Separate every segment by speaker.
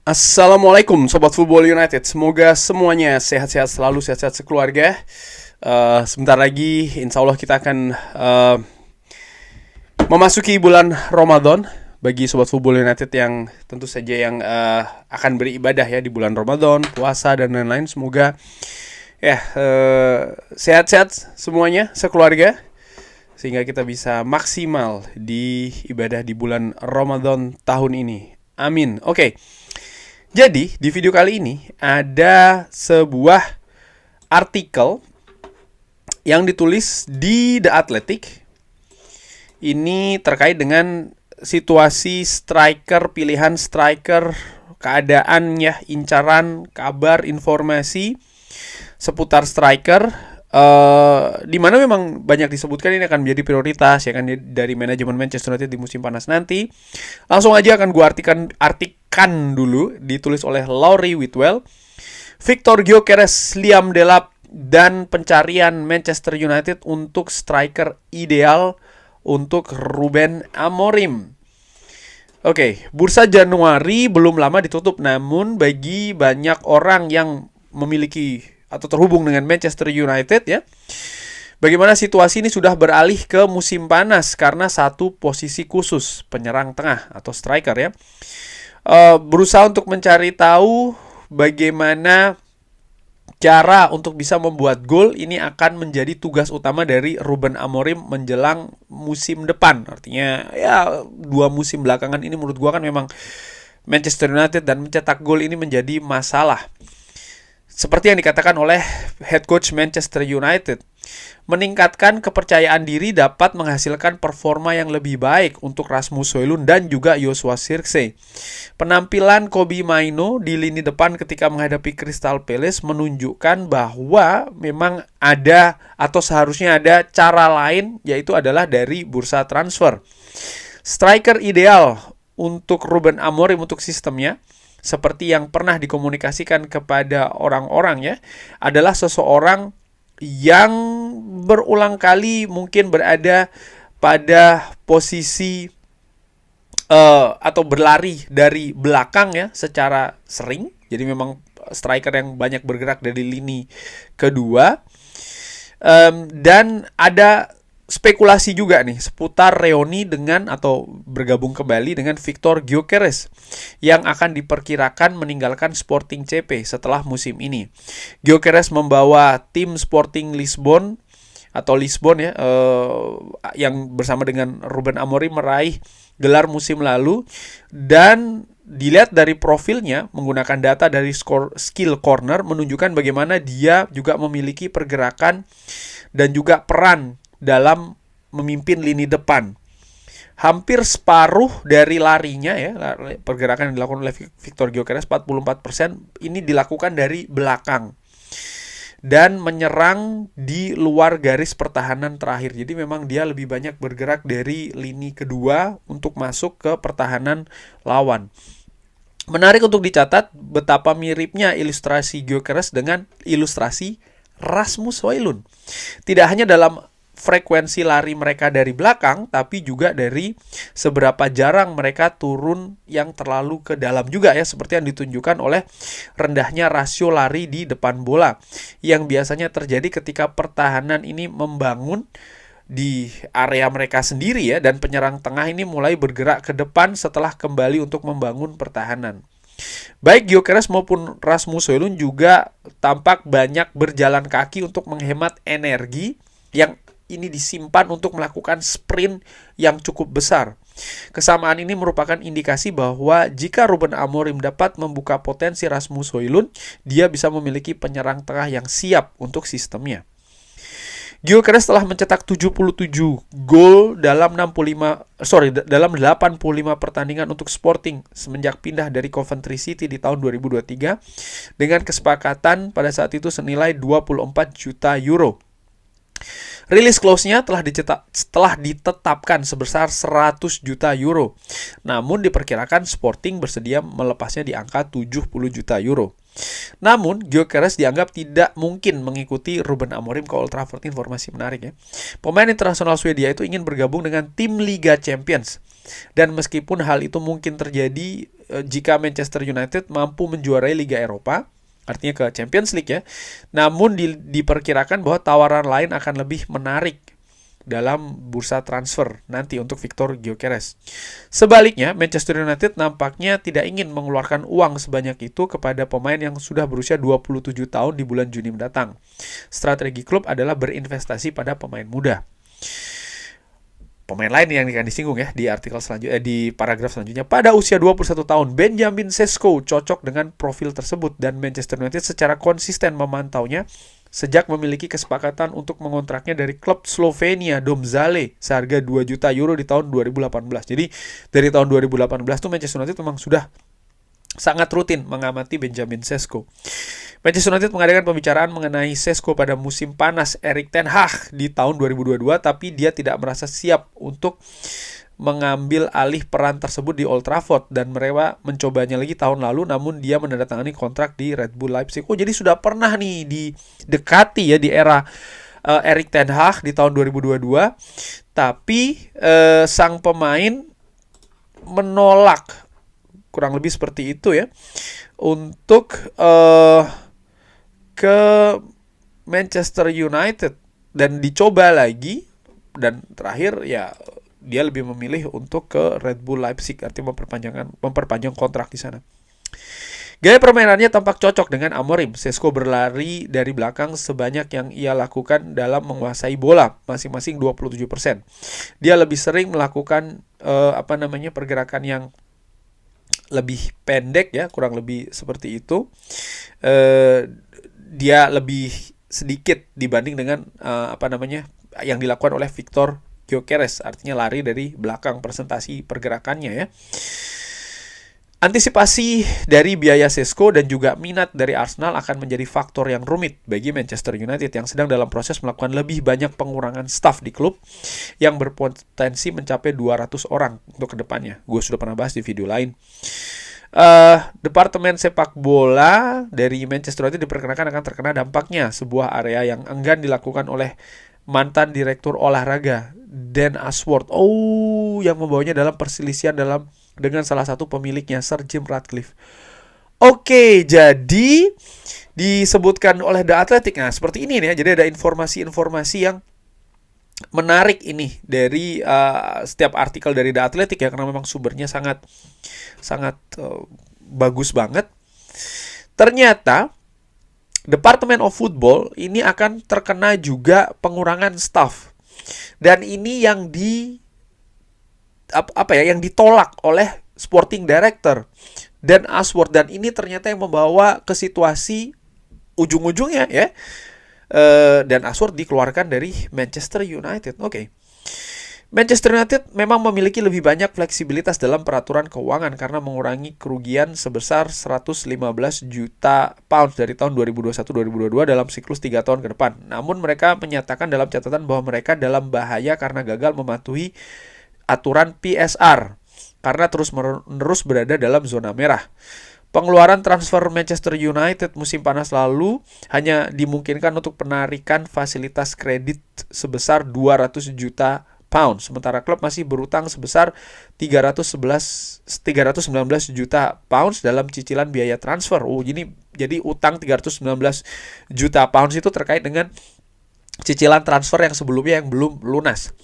Speaker 1: Assalamualaikum Sobat Football United. Semoga semuanya sehat-sehat selalu, sehat-sehat sekeluarga. Sebentar lagi insya Allah kita akan memasuki bulan Ramadan. Bagi Sobat Football United yang tentu saja yang akan beribadah ya di bulan Ramadan, puasa dan lain-lain. Semoga ya sehat-sehat semuanya sekeluarga, sehingga kita bisa maksimal di ibadah di bulan Ramadan tahun ini. Amin. Oke. Jadi, di video kali ini ada sebuah artikel yang ditulis di The Athletic. Ini terkait dengan situasi striker, pilihan striker, keadaannya, incaran, kabar, informasi seputar striker, di mana memang banyak disebutkan ini akan menjadi prioritas ya kan dari manajemen Manchester United di musim panas nanti. Langsung aja akan gue artikan dulu, ditulis oleh Laurie Whitwell. Victor Gyökeres, Liam Delap, dan pencarian Manchester United untuk striker ideal untuk Ruben Amorim. Oke, bursa Januari belum lama ditutup, namun bagi banyak orang yang memiliki atau terhubung dengan Manchester United ya, bagaimana situasi ini sudah beralih ke musim panas karena satu posisi khusus, penyerang tengah atau striker ya. Berusaha untuk mencari tahu bagaimana cara untuk bisa membuat gol. Ini akan menjadi tugas utama dari Ruben Amorim menjelang musim depan. Artinya ya 2 musim belakangan ini menurut gua kan memang Manchester United dan mencetak gol ini menjadi masalah. Seperti yang dikatakan oleh head coach Manchester United, meningkatkan kepercayaan diri dapat menghasilkan performa yang lebih baik untuk Rasmus Højlund dan juga Joshua Zirkzee. Penampilan Kobbie Mainoo di lini depan ketika menghadapi Crystal Palace menunjukkan bahwa memang ada atau seharusnya ada cara lain, yaitu adalah dari bursa transfer. Striker ideal untuk Ruben Amorim untuk sistemnya, seperti yang pernah dikomunikasikan kepada orang-orang ya, adalah seseorang yang berulang kali mungkin berada pada posisi atau berlari dari belakang ya secara sering. Jadi memang striker yang banyak bergerak dari lini kedua. Dan ada spekulasi juga nih seputar reuni dengan atau bergabung kembali dengan Victor Gyökeres yang akan diperkirakan meninggalkan Sporting CP setelah musim ini. Gyökeres membawa tim Sporting Lisbon atau Lisbon ya, yang bersama dengan Ruben Amorim meraih gelar musim lalu, dan dilihat dari profilnya menggunakan data dari Skill Corner menunjukkan bagaimana dia juga memiliki pergerakan dan juga peran dalam memimpin lini depan. Hampir separuh dari larinya ya, pergerakan yang dilakukan oleh Victor Gyökeres 44% ini dilakukan dari belakang dan menyerang di luar garis pertahanan terakhir. Jadi memang dia lebih banyak bergerak dari lini kedua untuk masuk ke pertahanan lawan. Menarik untuk dicatat betapa miripnya ilustrasi Gyökeres dengan ilustrasi Rasmus Højlund. Tidak hanya dalam frekuensi lari mereka dari belakang, tapi juga dari seberapa jarang mereka turun yang terlalu ke dalam juga ya, seperti yang ditunjukkan oleh rendahnya rasio lari di depan bola yang biasanya terjadi ketika pertahanan ini membangun di area mereka sendiri ya, dan penyerang tengah ini mulai bergerak ke depan setelah kembali untuk membangun pertahanan. Baik Gyökeres maupun Rasmus Højlund juga tampak banyak berjalan kaki untuk menghemat energi yang ini disimpan untuk melakukan sprint yang cukup besar. Kesamaan ini merupakan indikasi bahwa jika Ruben Amorim dapat membuka potensi Rasmus Højlund, dia bisa memiliki penyerang tengah yang siap untuk sistemnya. Gyökeres telah mencetak 77 gol dalam 85 pertandingan untuk Sporting semenjak pindah dari Coventry City di tahun 2023 dengan kesepakatan pada saat itu senilai 24 juta euro. Release clause-nya telah ditetapkan sebesar 100 juta euro. Namun diperkirakan Sporting bersedia melepasnya di angka 70 juta euro. Namun Gyökeres dianggap tidak mungkin mengikuti Ruben Amorim ke Old Trafford. Informasi menarik ya. Pemain internasional Swedia itu ingin bergabung dengan tim Liga Champions. Dan meskipun hal itu mungkin terjadi jika Manchester United mampu menjuarai Liga Eropa, artinya ke Champions League ya. Namun diperkirakan bahwa tawaran lain akan lebih menarik dalam bursa transfer nanti untuk Victor Gyökeres. Sebaliknya, Manchester United nampaknya tidak ingin mengeluarkan uang sebanyak itu kepada pemain yang sudah berusia 27 tahun di bulan Juni mendatang. Strategi klub adalah berinvestasi pada pemain muda. Pemain lain yang akan disinggung ya di artikel selanjutnya, di paragraf selanjutnya. Pada usia 21 tahun, Benjamin Sesko cocok dengan profil tersebut dan Manchester United secara konsisten memantaunya sejak memiliki kesepakatan untuk mengontraknya dari klub Slovenia Domžale seharga 2 juta euro di tahun 2018. Jadi dari tahun 2018 tuh Manchester United memang sudah sangat rutin mengamati Benjamin Sesko. Manchester United mengadakan pembicaraan mengenai Sesko pada musim panas Erik ten Hag di tahun 2022, tapi dia tidak merasa siap untuk mengambil alih peran tersebut di Old Trafford dan mereka mencobanya lagi tahun lalu, namun dia menandatangani kontrak di Red Bull Leipzig. Oh, jadi sudah pernah nih didekati ya di era Erik ten Hag di tahun 2022, tapi sang pemain menolak, kurang lebih seperti itu ya, untuk ke Manchester United dan dicoba lagi, dan terakhir ya dia lebih memilih untuk ke Red Bull Leipzig, artinya memperpanjang kontrak di sana. Gaya permainannya tampak cocok dengan Amorim. Sesko berlari dari belakang sebanyak yang ia lakukan dalam menguasai bola, masing-masing 27%. Dia lebih sering melakukan pergerakan yang lebih pendek ya, kurang lebih seperti itu. Dia lebih sedikit dibanding dengan yang dilakukan oleh Victor Gyökeres, artinya lari dari belakang, presentasi pergerakannya ya. Antisipasi dari biaya Sesko dan juga minat dari Arsenal akan menjadi faktor yang rumit bagi Manchester United yang sedang dalam proses melakukan lebih banyak pengurangan staf di klub yang berpotensi mencapai 200 orang untuk kedepannya. Gue sudah pernah bahas di video lain. Departemen sepak bola dari Manchester United diperkirakan akan terkena dampaknya, sebuah area yang enggan dilakukan oleh mantan direktur olahraga Dan Ashworth. Yang membawanya dalam perselisihan dengan salah satu pemiliknya, Sir Jim Ratcliffe. Oke, jadi disebutkan oleh The Athletic. Nah, seperti ini nih ya. Jadi ada informasi-informasi yang menarik ini dari setiap artikel dari The Athletic ya, karena memang sumbernya sangat bagus banget. Ternyata Department of Football ini akan terkena juga pengurangan staff. Dan ini yang yang ditolak oleh Sporting Director Dan Ashworth, dan ini ternyata yang membawa ke situasi ujung-ujungnya ya. Dan Ashworth dikeluarkan dari Manchester United. Oke. Manchester United memang memiliki lebih banyak fleksibilitas dalam peraturan keuangan karena mengurangi kerugian sebesar 115 juta pounds dari tahun 2021-2022 dalam siklus 3 tahun ke depan. Namun mereka menyatakan dalam catatan bahwa mereka dalam bahaya karena gagal mematuhi aturan PSR karena terus-menerus berada dalam zona merah. Pengeluaran transfer Manchester United musim panas lalu hanya dimungkinkan untuk penarikan fasilitas kredit sebesar 200 juta pounds, sementara klub masih berutang sebesar 319 juta pounds dalam cicilan biaya transfer. Jadi utang 319 juta pounds itu terkait dengan cicilan transfer yang sebelumnya yang belum lunas.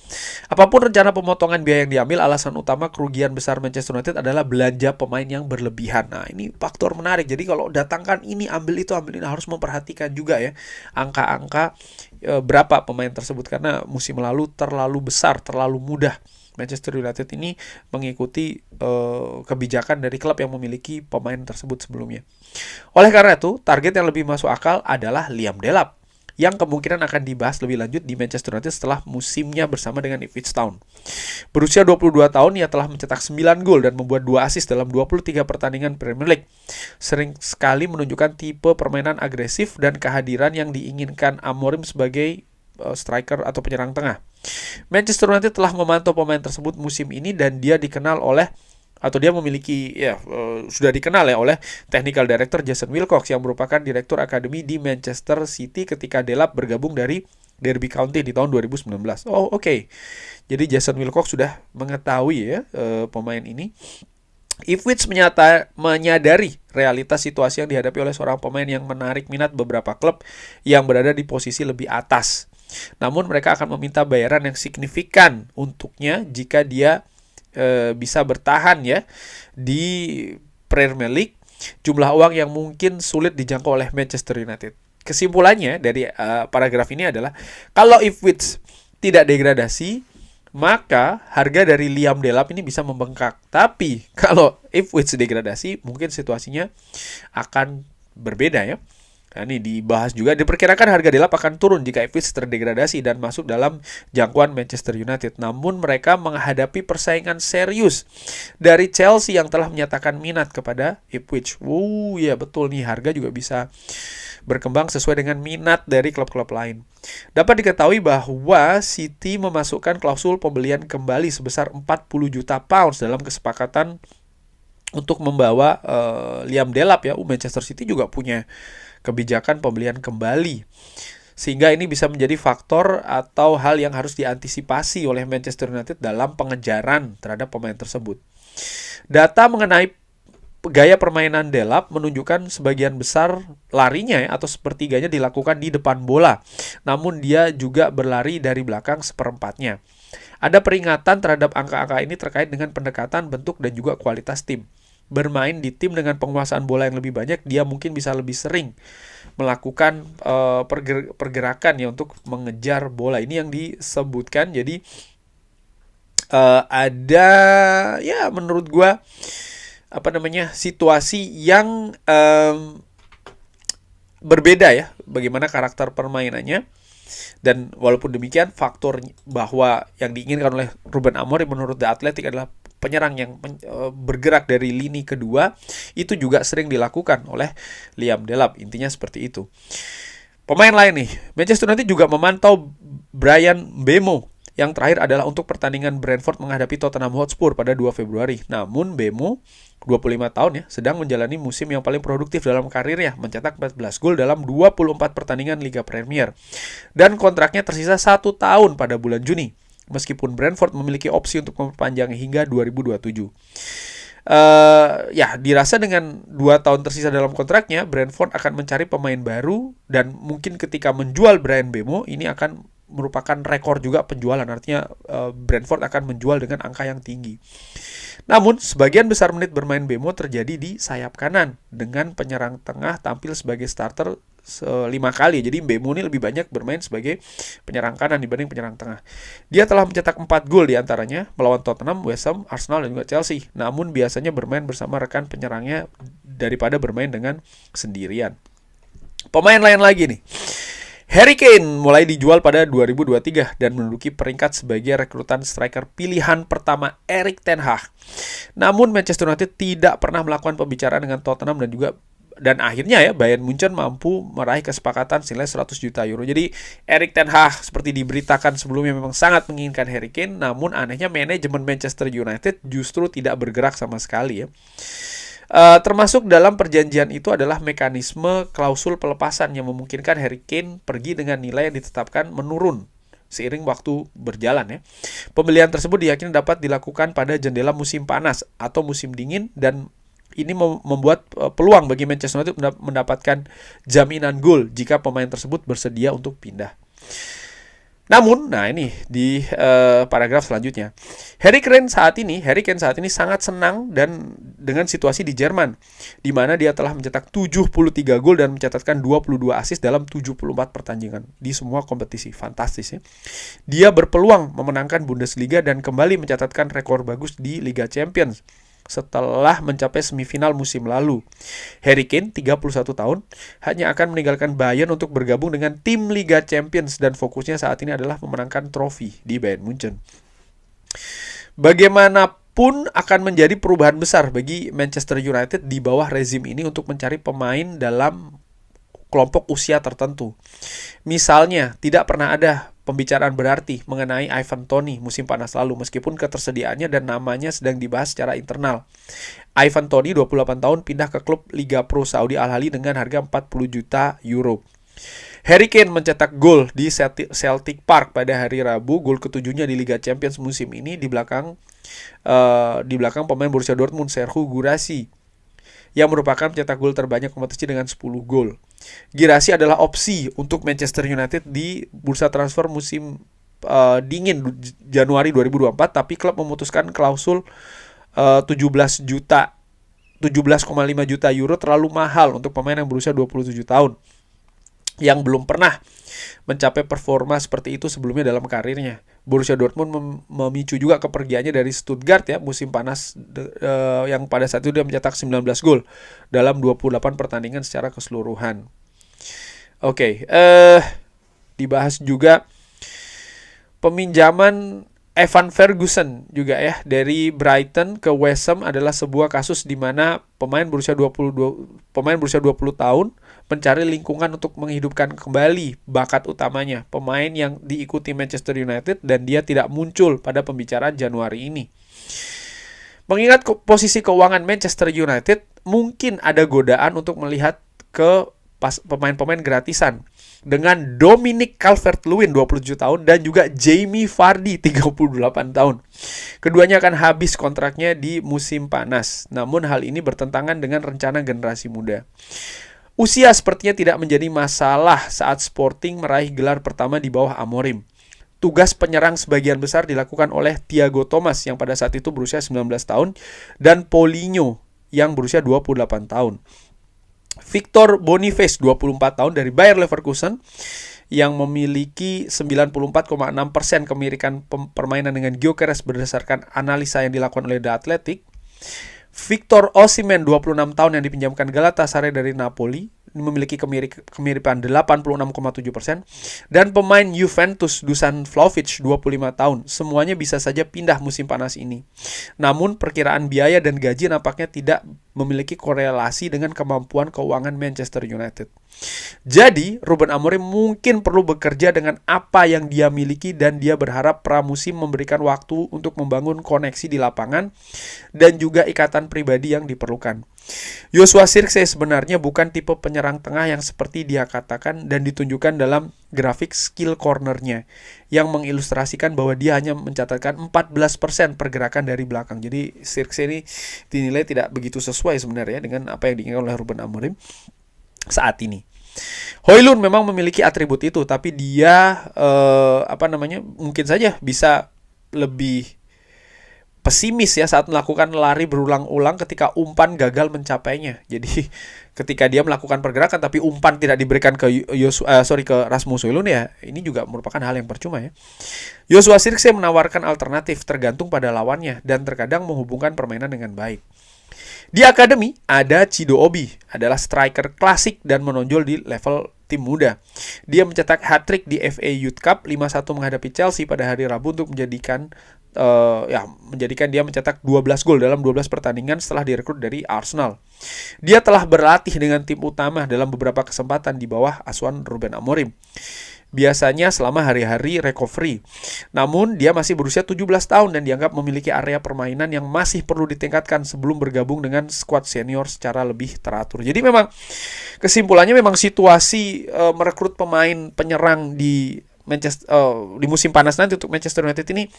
Speaker 1: Apapun rencana pemotongan biaya yang diambil, alasan utama kerugian besar Manchester United adalah belanja pemain yang berlebihan. Nah, ini faktor menarik. Jadi kalau datangkan ini, ambil itu, ambil ini, harus memperhatikan juga ya angka-angka berapa pemain tersebut, karena musim lalu terlalu besar, terlalu mudah Manchester United ini mengikuti kebijakan dari klub yang memiliki pemain tersebut sebelumnya. Oleh karena itu, target yang lebih masuk akal adalah Liam Delap, yang kemungkinan akan dibahas lebih lanjut di Manchester United setelah musimnya bersama dengan Ipswich Town. Berusia 22 tahun, ia telah mencetak 9 gol dan membuat 2 assist dalam 23 pertandingan Premier League. Sering sekali menunjukkan tipe permainan agresif dan kehadiran yang diinginkan Amorim sebagai striker atau penyerang tengah. Manchester United telah memantau pemain tersebut musim ini dan dia memiliki sudah dikenal ya oleh Technical Director Jason Wilcox yang merupakan direktur akademi di Manchester City ketika Delap bergabung dari Derby County di tahun 2019. Oke. Jadi Jason Wilcox sudah mengetahui ya pemain ini. Ipswich menyadari realitas situasi yang dihadapi oleh seorang pemain yang menarik minat beberapa klub yang berada di posisi lebih atas. Namun mereka akan meminta bayaran yang signifikan untuknya jika dia bisa bertahan ya di Premier League, jumlah uang yang mungkin sulit dijangkau oleh Manchester United. Kesimpulannya dari paragraf ini adalah kalau Ipswich tidak degradasi, maka harga dari Liam Delap ini bisa membengkak. Tapi kalau Ipswich degradasi, mungkin situasinya akan berbeda ya. Nah, ini dibahas juga, diperkirakan harga Delap akan turun jika Ipswich terdegradasi dan masuk dalam jangkauan Manchester United. Namun mereka menghadapi persaingan serius dari Chelsea yang telah menyatakan minat kepada Ipswich. Ya betul nih, harga juga bisa berkembang sesuai dengan minat dari klub-klub lain. Dapat diketahui bahwa City memasukkan klausul pembelian kembali sebesar 40 juta pounds dalam kesepakatan untuk membawa Liam Delap ya. Manchester City juga punya kebijakan pembelian kembali. Sehingga ini bisa menjadi faktor atau hal yang harus diantisipasi oleh Manchester United dalam pengejaran terhadap pemain tersebut. Data mengenai gaya permainan Delap menunjukkan sebagian besar larinya atau sepertiganya dilakukan di depan bola. Namun dia juga berlari dari belakang seperempatnya. Ada peringatan terhadap angka-angka ini terkait dengan pendekatan, bentuk, dan juga kualitas tim. Bermain di tim dengan penguasaan bola yang lebih banyak, dia mungkin bisa lebih sering melakukan pergerakan ya untuk mengejar bola. Ini yang disebutkan. Jadi ada ya menurut gua situasi yang berbeda ya, bagaimana karakter permainannya. Dan walaupun demikian, faktor bahwa yang diinginkan oleh Ruben Amorim menurut The Athletic adalah penyerang yang bergerak dari lini kedua, itu juga sering dilakukan oleh Liam Delap. Intinya seperti itu. Pemain lain nih, Manchester United juga memantau Bryan Mbeumo. Yang terakhir adalah untuk pertandingan Brentford menghadapi Tottenham Hotspur pada 2 Februari. Namun Mbeumo 25 tahun ya, sedang menjalani musim yang paling produktif dalam karirnya, mencetak 14 gol dalam 24 pertandingan Liga Premier. Dan kontraknya tersisa 1 tahun pada bulan Juni, meskipun Brentford memiliki opsi untuk memperpanjangnya hingga 2027. Dirasa dengan 2 tahun tersisa dalam kontraknya, Brentford akan mencari pemain baru, dan mungkin ketika menjual Bryan Mbeumo, ini akan merupakan rekor juga penjualan. Artinya Brentford akan menjual dengan angka yang tinggi. Namun, sebagian besar menit bermain Mbeumo terjadi di sayap kanan, dengan penyerang tengah tampil sebagai starter 5 kali. Jadi Mbeumo ini lebih banyak bermain sebagai penyerang kanan dibanding penyerang tengah. Dia telah mencetak 4 gol diantaranya melawan Tottenham, West Ham, Arsenal, dan juga Chelsea. Namun biasanya bermain bersama rekan penyerangnya daripada bermain dengan sendirian. Pemain lain lagi nih, Harry Kane mulai dijual pada 2023 dan menduduki peringkat sebagai rekrutan striker pilihan pertama Erik ten Hag. Namun Manchester United tidak pernah melakukan pembicaraan dengan Tottenham dan akhirnya ya Bayern Munchen mampu meraih kesepakatan senilai 100 juta euro. Jadi Erik ten Hag seperti diberitakan sebelumnya memang sangat menginginkan Harry Kane, namun anehnya manajemen Manchester United justru tidak bergerak sama sekali ya. Termasuk dalam perjanjian itu adalah mekanisme klausul pelepasan yang memungkinkan Harry Kane pergi dengan nilai yang ditetapkan menurun seiring waktu berjalan ya. Pembelian tersebut diyakini dapat dilakukan pada jendela musim panas atau musim dingin, dan ini membuat peluang bagi Manchester United mendapatkan jaminan gol jika pemain tersebut bersedia untuk pindah. Namun, ini di paragraf selanjutnya, Harry Kane saat ini sangat senang dan dengan situasi di Jerman, di mana dia telah mencetak 73 gol dan mencatatkan 22 assist dalam 74 pertandingan di semua kompetisi. Fantastis ya. Dia berpeluang memenangkan Bundesliga dan kembali mencatatkan rekor bagus di Liga Champions setelah mencapai semifinal musim lalu. Harry Kane, 31 tahun, hanya akan meninggalkan Bayern untuk bergabung dengan tim Liga Champions, dan fokusnya saat ini adalah memenangkan trofi di Bayern Munchen. Bagaimanapun akan menjadi perubahan besar bagi Manchester United di bawah rezim ini untuk mencari pemain dalam kelompok usia tertentu. Misalnya, tidak pernah ada pembicaraan berarti mengenai Ivan Toney musim panas lalu, meskipun ketersediaannya dan namanya sedang dibahas secara internal. Ivan Toney, 28 tahun, pindah ke klub Liga Pro Saudi Al-Ahly dengan harga 40 juta euro. Harry Kane mencetak gol di Celtic Park pada hari Rabu, gol ketujuhnya di Liga Champions musim ini di belakang Di belakang pemain Borussia Dortmund Serhou Guirassy yang merupakan pencetak gol terbanyak kompetisi dengan 10 gol. Guirassy adalah opsi untuk Manchester United di bursa transfer musim dingin Januari 2024, tapi klub memutuskan klausul 17,5 juta euro terlalu mahal untuk pemain yang berusia 27 tahun yang belum pernah mencapai performa seperti itu sebelumnya dalam karirnya. Borussia Dortmund memicu juga kepergiannya dari Stuttgart ya, musim panas yang pada saat itu dia mencetak 19 gol dalam 28 pertandingan secara keseluruhan. Oke, dibahas juga peminjaman Evan Ferguson juga ya dari Brighton ke West Ham adalah sebuah kasus di mana pemain berusia 20 tahun mencari lingkungan untuk menghidupkan kembali bakat utamanya, pemain yang diikuti Manchester United, dan dia tidak muncul pada pembicaraan Januari ini. Mengingat posisi keuangan Manchester United, mungkin ada godaan untuk melihat ke pemain-pemain gratisan dengan Dominic Calvert-Lewin 27 tahun dan juga Jamie Vardy 38 tahun. Keduanya akan habis kontraknya di musim panas. Namun hal ini bertentangan dengan rencana generasi muda. Usia sepertinya tidak menjadi masalah saat Sporting meraih gelar pertama di bawah Amorim. Tugas penyerang sebagian besar dilakukan oleh Thiago Thomas yang pada saat itu berusia 19 tahun dan Paulinho yang berusia 28 tahun. Victor Boniface 24 tahun dari Bayer Leverkusen yang memiliki 94,6% kemirikan permainan dengan Gyökeres berdasarkan analisa yang dilakukan oleh The Athletic. Victor Osimhen 26 tahun yang dipinjamkan Galatasaray dari Napoli memiliki kemiripan 86,7%, dan pemain Juventus Dusan Vlahovic 25 tahun. Semuanya bisa saja pindah musim panas ini. Namun perkiraan biaya dan gaji nampaknya tidak memiliki korelasi dengan kemampuan keuangan Manchester United. Jadi, Ruben Amorim mungkin perlu bekerja dengan apa yang dia miliki dan dia berharap pramusim memberikan waktu untuk membangun koneksi di lapangan dan juga ikatan pribadi yang diperlukan. Joshua Zirkzee sebenarnya bukan tipe penyerang tengah yang seperti dia katakan dan ditunjukkan dalam grafik skill cornernya yang mengilustrasikan bahwa dia hanya mencatatkan 14% pergerakan dari belakang. Jadi Zirkzee ini dinilai tidak begitu sesuai sebenarnya dengan apa yang diinginkan oleh Ruben Amorim saat ini. Højlund memang memiliki atribut itu, tapi dia mungkin saja bisa lebih pesimis ya saat melakukan lari berulang-ulang ketika umpan gagal mencapainya. Jadi ketika dia melakukan pergerakan tapi umpan tidak diberikan ke Rasmus Højlund, ya ini juga merupakan hal yang percuma ya. Joshua Zirkzee menawarkan alternatif tergantung pada lawannya dan terkadang menghubungkan permainan dengan baik. Di akademi ada Chido Obi, adalah striker klasik dan menonjol di level tim muda. Dia mencetak hat-trick di FA Youth Cup 5-1 menghadapi Chelsea pada hari Rabu untuk menjadikan dia mencetak 12 gol dalam 12 pertandingan setelah direkrut dari Arsenal. Dia telah berlatih dengan tim utama dalam beberapa kesempatan di bawah asuhan Ruben Amorim, biasanya selama hari-hari recovery. Namun dia masih berusia 17 tahun dan dianggap memiliki area permainan yang masih perlu ditingkatkan sebelum bergabung dengan skuad senior secara lebih teratur. Jadi memang kesimpulannya memang situasi merekrut pemain penyerang di musim panas nanti untuk Manchester United ini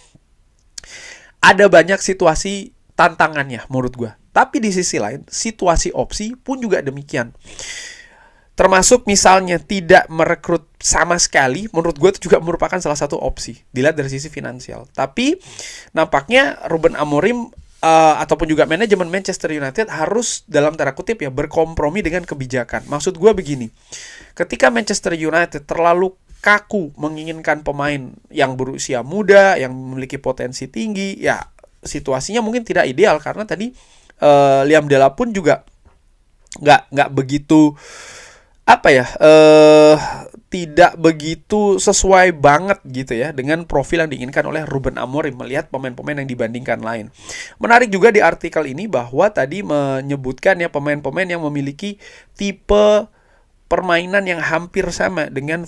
Speaker 1: ada banyak situasi tantangannya menurut gue. Tapi di sisi lain, situasi opsi pun juga demikian. Termasuk misalnya tidak merekrut sama sekali, menurut gue itu juga merupakan salah satu opsi dilihat dari sisi finansial. Tapi nampaknya Ruben Amorim ataupun juga manajemen Manchester United harus dalam tanda kutip ya berkompromi dengan kebijakan. Maksud gue begini, ketika Manchester United terlalu kaku menginginkan pemain yang berusia muda, yang memiliki potensi tinggi, ya situasinya mungkin tidak ideal karena tadi Liam Delap pun juga nggak begitu tidak begitu sesuai banget gitu ya dengan profil yang diinginkan oleh Ruben Amorim melihat pemain-pemain yang dibandingkan lain. Menarik juga di artikel ini bahwa tadi menyebutkan ya pemain-pemain yang memiliki tipe permainan yang hampir sama dengan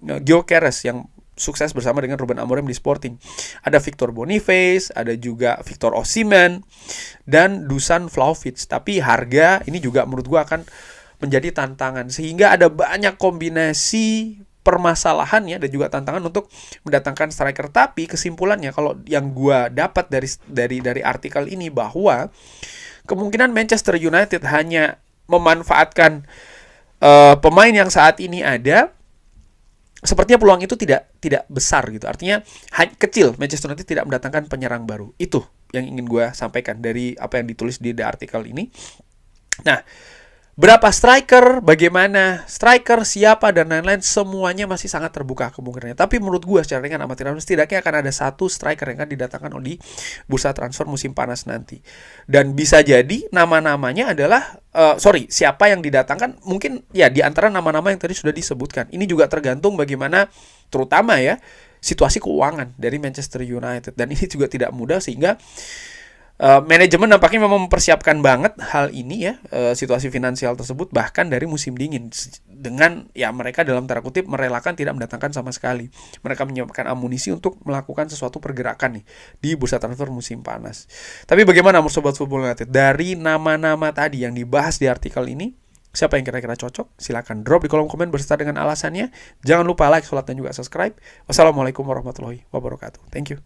Speaker 1: Gyökeres yang sukses bersama dengan Ruben Amorim di Sporting. Ada Victor Boniface, ada juga Victor Osimhen dan Dusan Vlahovic. Tapi harga ini juga menurut gue akan menjadi tantangan sehingga ada banyak kombinasi permasalahannya dan juga tantangan untuk mendatangkan striker. Tapi kesimpulannya kalau yang gua dapat dari artikel ini bahwa kemungkinan Manchester United hanya memanfaatkan pemain yang saat ini ada, sepertinya peluang itu tidak besar gitu. Artinya kecil Manchester United tidak mendatangkan penyerang baru. Itu yang ingin gue sampaikan dari apa yang ditulis di artikel ini. Nah, berapa striker, bagaimana striker, siapa, dan lain-lain, semuanya masih sangat terbuka kemungkinannya. Tapi menurut gue secara ringan amatir, setidaknya akan ada satu striker yang akan didatangkan di bursa transfer musim panas nanti. Dan bisa jadi nama-namanya adalah, siapa yang didatangkan, mungkin ya di antara nama-nama yang tadi sudah disebutkan. Ini juga tergantung bagaimana, terutama ya, situasi keuangan dari Manchester United. Dan ini juga tidak mudah sehingga manajemen nampaknya memang mempersiapkan banget hal ini ya, situasi finansial tersebut bahkan dari musim dingin, dengan ya mereka dalam tanda kutip merelakan tidak mendatangkan sama sekali. Mereka menyiapkan amunisi untuk melakukan sesuatu pergerakan nih di bursa transfer musim panas. Tapi bagaimana Sobat Football United? Dari nama-nama tadi yang dibahas di artikel ini, siapa yang kira-kira cocok? Silakan drop di kolom komen beserta dengan alasannya. Jangan lupa like, share, dan juga subscribe. Wassalamualaikum warahmatullahi wabarakatuh. Thank you.